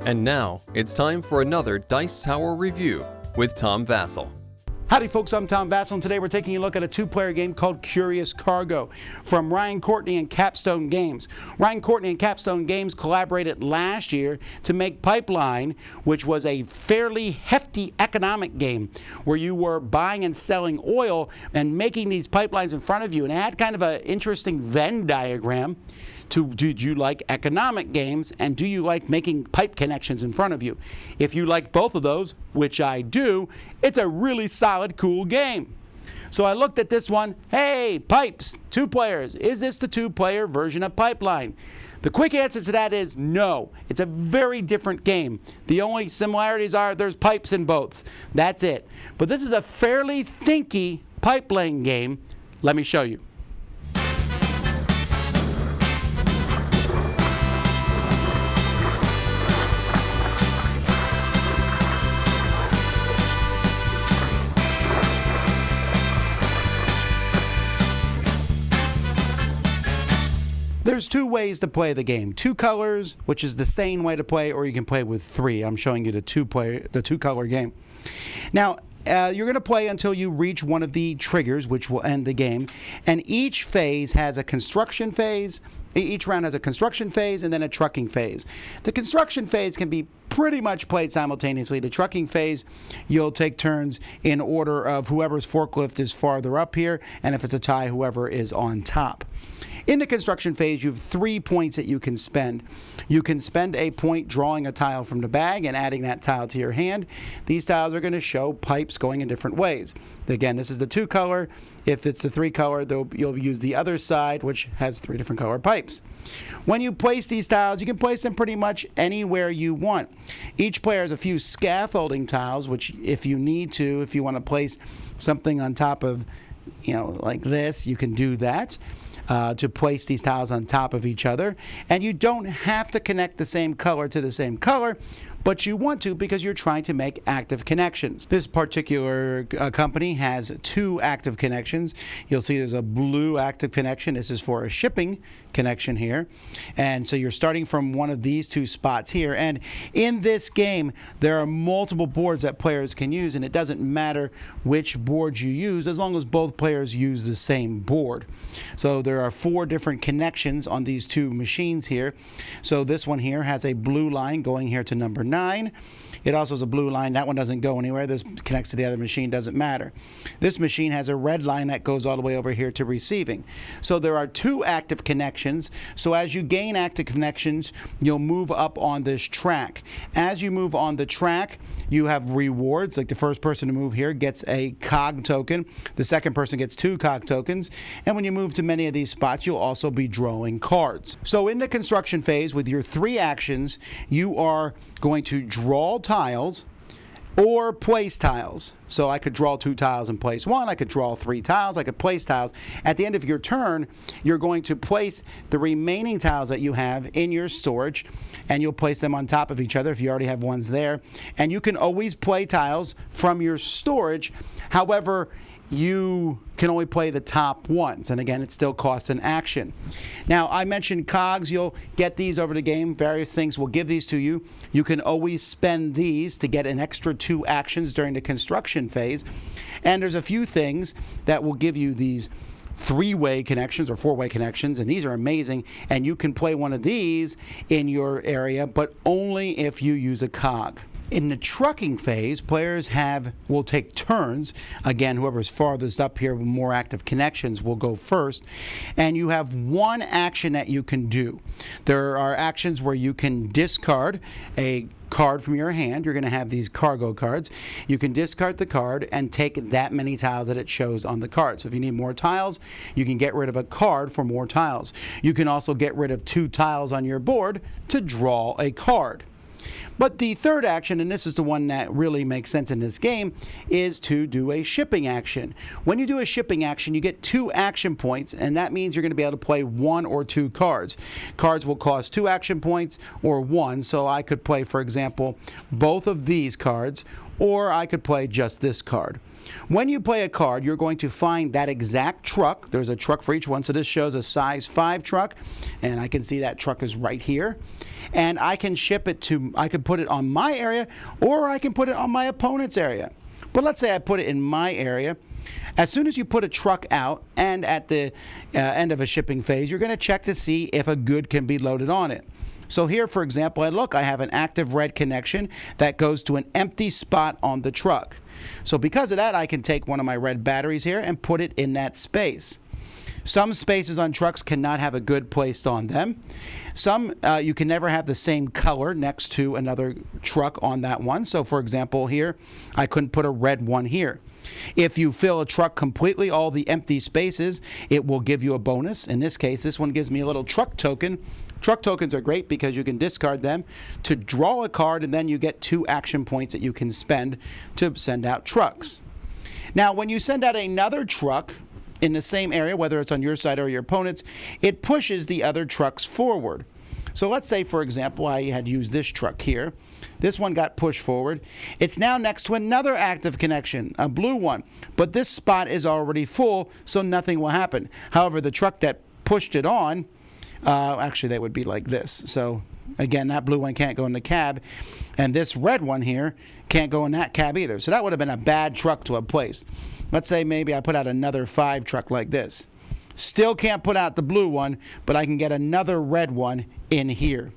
And now, it's time for another Dice Tower review with Tom Vasel. Howdy folks, I'm Tom Vasel, and today we're taking a look at a two-player game called Curious Cargo from Ryan Courtney and Capstone Games. Ryan Courtney and Capstone Games collaborated last year to make Pipeline, which was a fairly hefty economic game where you were buying and selling oil and making these pipelines in front of you. And it had kind of an interesting Venn diagram. Do you like economic games, and do you like making pipe connections in front of you? If you like both of those, which I do, it's a really solid, cool game. So I looked at this one. Hey, pipes, 2 players. Is this the 2-player version of Pipeline? The quick answer to that is no. It's a very different game. The only similarities are there's pipes in both. That's it. But this is a fairly thinky pipeline game. Let me show you. There's 2 ways to play the game. 2 colors, which is the same way to play, or you can play with 3. I'm showing you the 2-color game. Now, you're going to play until you reach one of the triggers, which will end the game. And each phase has a construction phase. Each round has a construction phase and then a trucking phase. The construction phase can be pretty much played simultaneously. The trucking phase, you'll take turns in order of whoever's forklift is farther up here, and if it's a tie, whoever is on top. In the construction phase, you have 3 points that you can spend. You can spend a point drawing a tile from the bag and adding that tile to your hand. These tiles are going to show pipes going in different ways. Again, this is the 2-color. If it's the 3-color, you'll use the other side, which has 3 different color pipes. When you place these tiles, you can place them pretty much anywhere you want. Each player has a few scaffolding tiles, which if you need to, if you want to place something on top of, like this, you can do that. To place these tiles on top of each other. And you don't have to connect the same color to the same color, but you want to because you're trying to make active connections. This particular company has 2 active connections. You'll see there's a blue active connection. This is for a shipping connection here. And so you're starting from one of these 2 spots here. And in this game, there are multiple boards that players can use, and it doesn't matter which board you use as long as both players use the same board. So there are 4 different connections on these 2 machines here. So this one here has a blue line going here to number 9. It also has a blue line. That one doesn't go anywhere. This connects to the other machine, doesn't matter. This machine has a red line that goes all the way over here to receiving. So there are 2 active connections. So as you gain active connections, you'll move up on this track. As you move on the track, you have rewards. Like the first person to move here gets a cog token. The second person gets 2 cog tokens. And when you move to many of these spots, you'll also be drawing cards. So in the construction phase, with your 3 actions, you are going to draw tiles or place tiles. So I could draw 2 tiles and place 1. I could draw 3 tiles. I could place tiles. At the end of your turn, you're going to place the remaining tiles that you have in your storage, and you'll place them on top of each other if you already have ones there. And you can always play tiles from your storage. However, you can only play the top ones, and again, it still costs an action. Now, I mentioned cogs. You'll get these over the game. Various things will give these to you. You can always spend these to get an extra 2 actions during the construction phase, and there's a few things that will give you these 3-way connections or 4-way connections, and these are amazing, and you can play one of these in your area, but only if you use a cog. In the trucking phase, players will take turns. Again, whoever's farthest up here with more active connections will go first. And you have 1 action that you can do. There are actions where you can discard a card from your hand. You're going to have these cargo cards. You can discard the card and take that many tiles that it shows on the card. So if you need more tiles, you can get rid of a card for more tiles. You can also get rid of 2 tiles on your board to draw a card. But the third action, and this is the one that really makes sense in this game, is to do a shipping action. When you do a shipping action, you get 2 action points, and that means you're going to be able to play 1 or 2 cards. Cards will cost 2 action points or 1, so I could play, for example, both of these cards, or I could play just this card. When you play a card, you're going to find that exact truck. There's a truck for each one, so this shows a size 5 truck, and I can see that truck is right here. And I can ship it to, I could put it on my area, or I can put it on my opponent's area. But let's say I put it in my area. As soon as you put a truck out and at the end of a shipping phase, you're going to check to see if a good can be loaded on it. So here, for example, I have an active red connection that goes to an empty spot on the truck. So because of that, I can take one of my red batteries here and put it in that space. Some spaces on trucks cannot have a good placed on them. Some, you can never have the same color next to another truck on that one. So for example here, I couldn't put a red one here. If you fill a truck completely, all the empty spaces, it will give you a bonus. In this case, this one gives me a little truck token. Truck tokens are great because you can discard them to draw a card, and then you get 2 action points that you can spend to send out trucks. Now, when you send out another truck in the same area, whether it's on your side or your opponent's, it pushes the other trucks forward. So let's say, for example, I had used this truck here. This one got pushed forward. It's now next to another active connection, a blue one. But this spot is already full, so nothing will happen. However, the truck that pushed it on, actually that would be like this. So again, that blue one can't go in the cab. And this red one here can't go in that cab either. So that would have been a bad truck to have placed. Let's say maybe I put out another 5 truck like this. Still can't put out the blue one, but I can get another red one in here.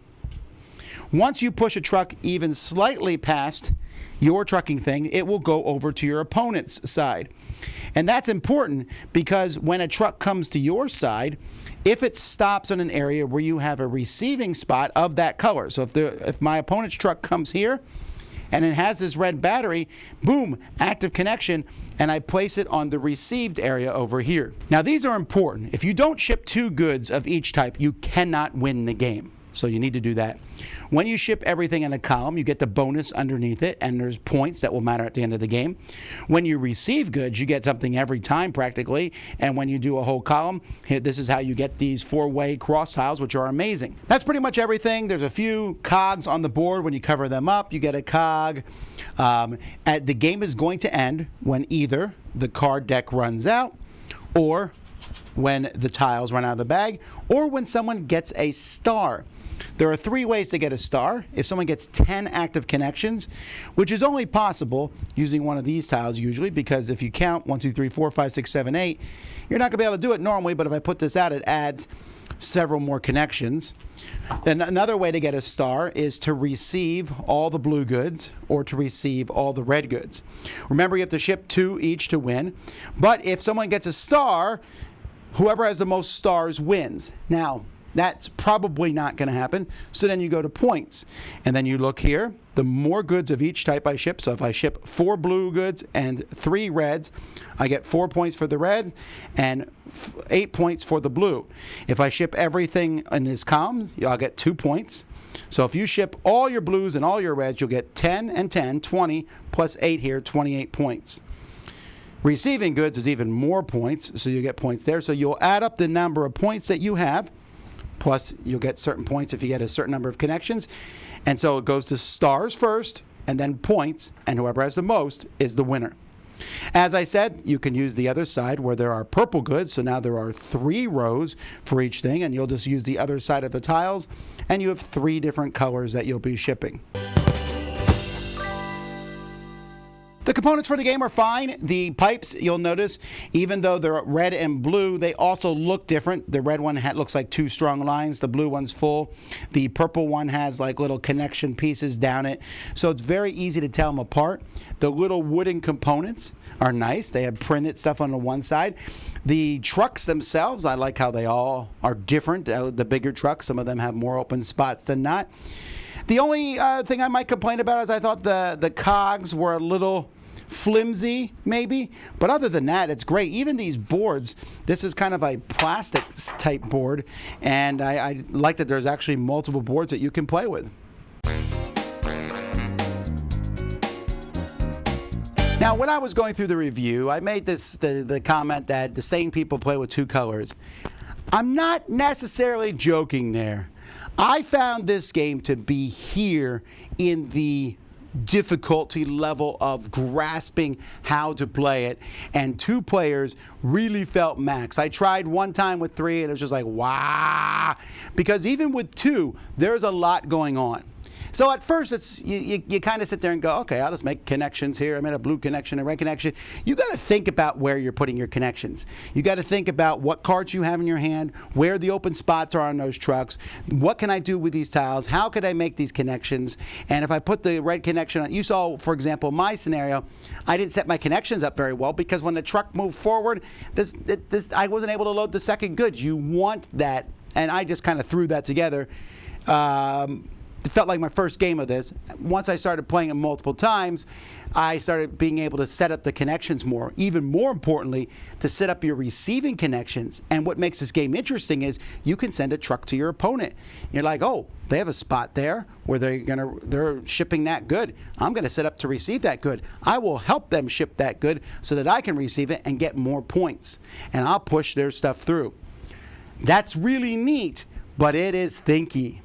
Once you push a truck even slightly past your trucking thing, it will go over to your opponent's side. And that's important because when a truck comes to your side, if it stops in an area where you have a receiving spot of that color, so if my opponent's truck comes here and it has this red battery, boom, active connection, and I place it on the received area over here. Now these are important. If you don't ship 2 goods of each type, you cannot win the game. So you need to do that. When you ship everything in a column, you get the bonus underneath it, and there's points that will matter at the end of the game. When you receive goods, you get something every time practically, and when you do a whole column, this is how you get these 4-way cross tiles, which are amazing. That's pretty much everything. There's a few cogs on the board. When you cover them up, you get a cog. The game is going to end when either the card deck runs out, or when the tiles run out of the bag, or when someone gets a star. There are 3 ways to get a star. If someone gets 10 active connections, which is only possible using one of these tiles usually, because if you count 1, 2, 3, 4, 5, 6, 7, 8, you're not going to be able to do it normally, but if I put this out, it adds several more connections. Then another way to get a star is to receive all the blue goods or to receive all the red goods. Remember, you have to ship 2 each to win, but if someone gets a star, whoever has the most stars wins. Now, that's probably not going to happen. So then you go to points. And then you look here. The more goods of each type I ship. So if I ship 4 blue goods and 3 reds, I get 4 points for the red and 8 points for the blue. If I ship everything in this column, I'll get 2 points. So if you ship all your blues and all your reds, you'll get 10 and 10, 20, plus 8 here, 28 points. Receiving goods is even more points, so you get points there. So you'll add up the number of points that you have, plus you'll get certain points if you get a certain number of connections. And so it goes to stars first, and then points, and whoever has the most is the winner. As I said, you can use the other side where there are purple goods, so now there are 3 rows for each thing, and you'll just use the other side of the tiles, and you have 3 different colors that you'll be shipping. The components for the game are fine. The pipes, you'll notice, even though they're red and blue, they also look different. The red one looks like 2 strong lines. The blue one's full. The purple one has like little connection pieces down it. So it's very easy to tell them apart. The little wooden components are nice. They have printed stuff on the one side. The trucks themselves, I like how they all are different. The bigger trucks, some of them have more open spots than not. The only thing I might complain about is I thought the cogs were a little flimsy, maybe. But other than that, it's great. Even these boards, this is kind of a plastic type board, and I like that there's actually multiple boards that you can play with. Now, when I was going through the review, I made the comment that the sane people play with 2 colors. I'm not necessarily joking there. I found this game to be here in the difficulty level of grasping how to play it, and 2 players really felt max. I tried one time with 3 and it was just like, wow, because even with 2, there's a lot going on. So at first, it's you kind of sit there and go, okay, I'll just make connections here. I made a blue connection, a red connection. You got to think about where you're putting your connections. You got to think about what cards you have in your hand, where the open spots are on those trucks. What can I do with these tiles? How could I make these connections? And if I put the red connection on, you saw, for example, my scenario, I didn't set my connections up very well because when the truck moved forward, I wasn't able to load the second goods. You want that, and I just kind of threw that together. It felt like my first game of this. Once I started playing it multiple times, I started being able to set up the connections more. Even more importantly, to set up your receiving connections. And what makes this game interesting is you can send a truck to your opponent. You're like, oh, they have a spot there where they're shipping that good. I'm going to set up to receive that good. I will help them ship that good so that I can receive it and get more points. And I'll push their stuff through. That's really neat, but it is thinky.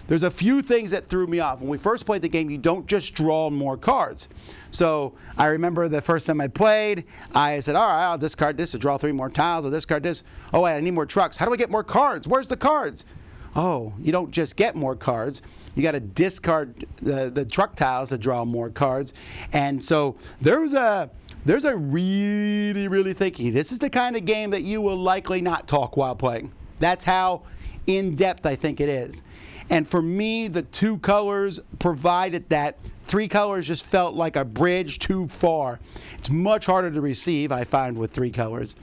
There's a few things that threw me off. When we first played the game, you don't just draw more cards. So I remember the first time I played, I said, all right, I'll discard this to draw 3 more tiles. I'll discard this. Oh, wait, I need more trucks. How do I get more cards? Where's the cards? Oh, you don't just get more cards. You got to discard the truck tiles to draw more cards. And so there's a really, really thinky. This is the kind of game that you will likely not talk while playing. That's how in-depth I think it is. And for me, the 2 colors provided that. 3 colors just felt like a bridge too far. It's much harder to receive, I find, with 3 colors.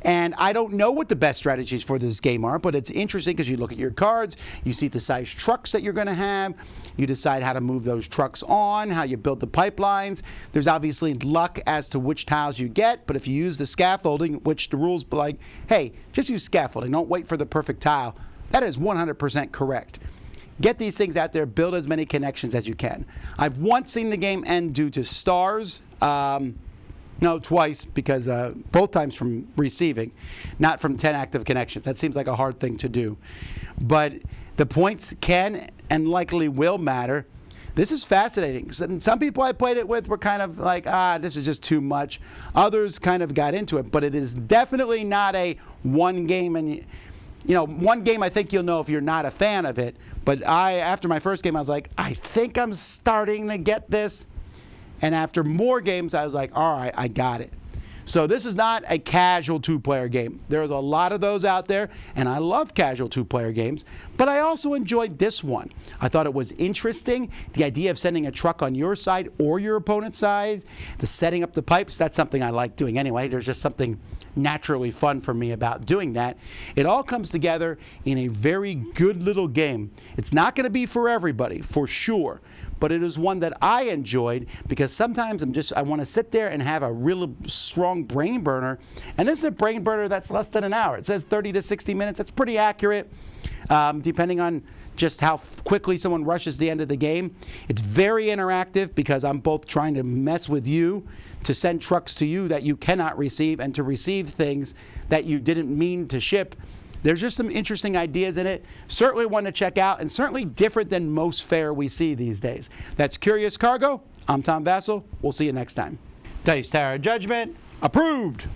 And I don't know what the best strategies for this game are, but it's interesting because you look at your cards, you see the size trucks that you're going to have, you decide how to move those trucks on, how you build the pipelines. There's obviously luck as to which tiles you get, but if you use the scaffolding, which the rules be like, hey, just use scaffolding, don't wait for the perfect tile, that is 100% correct. Get these things out there, build as many connections as you can. I've once seen the game end due to stars. No, twice, because both times from receiving, not from 10 active connections. That seems like a hard thing to do. But the points can and likely will matter. This is fascinating. Some people I played it with were kind of like, this is just too much. Others kind of got into it, but it is definitely not a one game. And one game I think you'll know if you're not a fan of it. But after my first game, I was like, I think I'm starting to get this. And after more games, I was like, all right, I got it. So this is not a casual 2-player game. There's a lot of those out there, and I love casual 2-player games, but I also enjoyed this one. I thought it was interesting. The idea of sending a truck on your side or your opponent's side, the setting up the pipes, that's something I like doing anyway. There's just something naturally fun for me about doing that. It all comes together in a very good little game. It's not going to be for everybody, for sure. But it is one that I enjoyed because sometimes I want to sit there and have a real strong brain burner. And this is a brain burner that's less than an hour. It says 30 to 60 minutes. That's pretty accurate, depending on just how quickly someone rushes the end of the game. It's very interactive because I'm both trying to mess with you, to send trucks to you that you cannot receive, and to receive things that you didn't mean to ship. There's just some interesting ideas in it. Certainly one to check out, and certainly different than most fare we see these days. That's Curious Cargo. I'm Tom Vasel. We'll see you next time. Dice Tower Judgment approved.